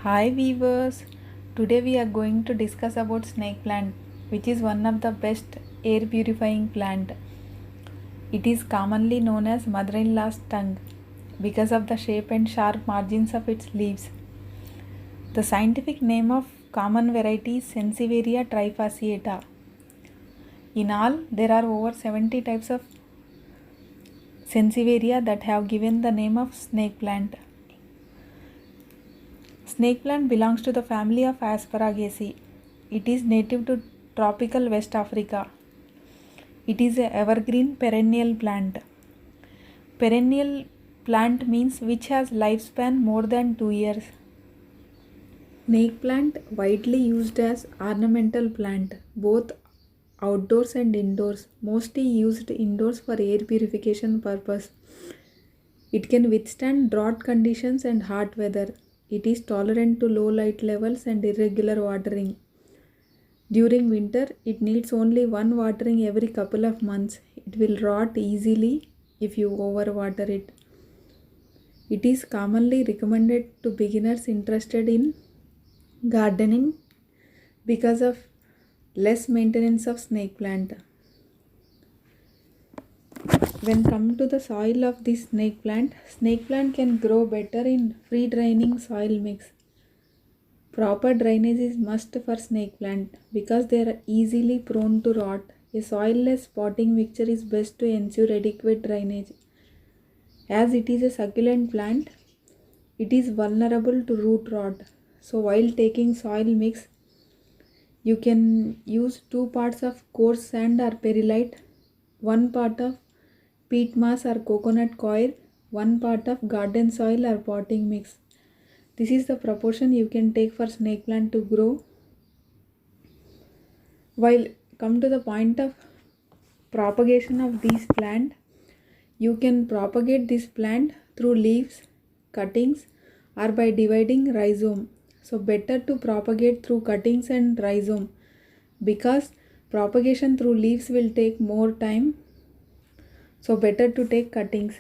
Hi viewers, today we are going to discuss about snake plant, which is one of the best air purifying plant. It is commonly known as mother-in-law's tongue because of the shape and sharp margins of its leaves. The scientific name of common variety is Sansevieria trifasciata. In all, there are over 70 types of Sansevieria that have given the name of snake plant. Snake plant belongs to the family of Asparagaceae. It is native to tropical West Africa. It is an evergreen perennial plant. Perennial plant means which has lifespan more than 2 years. Snake plant widely used as ornamental plant, both outdoors and indoors, mostly used indoors for air purification purpose. It can withstand drought conditions and hot weather. It is tolerant to low light levels and irregular watering. During winter, it needs only one watering every couple of months. It will rot easily if you overwater it. It is commonly recommended to beginners interested in gardening because of less maintenance of snake plant. When come to the soil of this snake plant can grow better in free draining soil mix. Proper drainage is must for snake plant because they are easily prone to rot. A soil-less potting mixture is best to ensure adequate drainage. As it is a succulent plant, it is vulnerable to root rot. So while taking soil mix, you can use 2 parts of coarse sand or perlite, 1 part of peat moss or coconut coir, 1 part of garden soil or potting mix. This is the proportion you can take for snake plant to grow. While come to the point of propagation of this plant, you can propagate this plant through leaves, cuttings, or by dividing rhizome. So better to propagate through cuttings and rhizome because propagation through leaves will take more time. So better to take cuttings.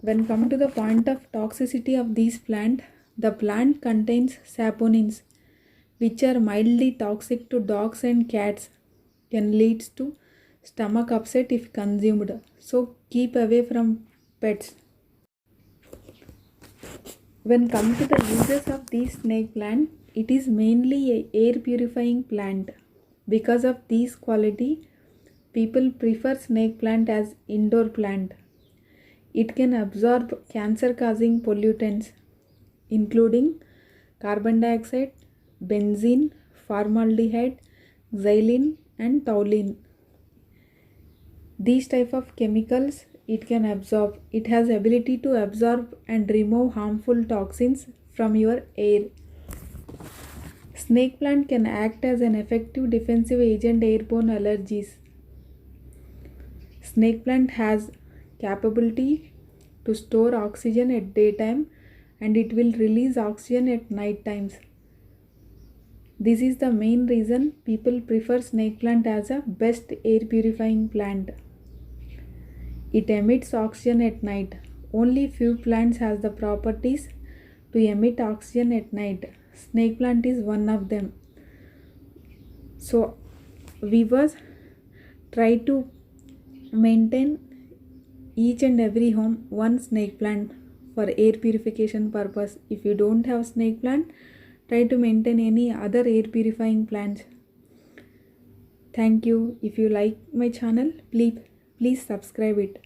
When come to the point of toxicity of this plant, the plant contains saponins, which are mildly toxic to dogs and cats, can lead to stomach upset if consumed. So keep away from pets. When come to the uses of this snake plant, it is mainly a air purifying plant. Because of this quality, people prefer snake plant as indoor plant. It can absorb cancer-causing pollutants including carbon dioxide, benzene, formaldehyde, xylene and toluene. These type of chemicals it can absorb. It has ability to absorb and remove harmful toxins from your air. Snake plant can act as an effective defensive agent airborne allergies. Snake plant has capability to store oxygen at daytime and it will release oxygen at night times. This is the main reason people prefer snake plant as a best air purifying plant. It emits oxygen at night. Only few plants has the properties to emit oxygen at night. Snake plant is one of them. So viewers, try to maintain each and every home one snake plant for air purification purpose. If you don't have snake plant, try to maintain any other air purifying plants. Thank you. If you like my channel, please subscribe it.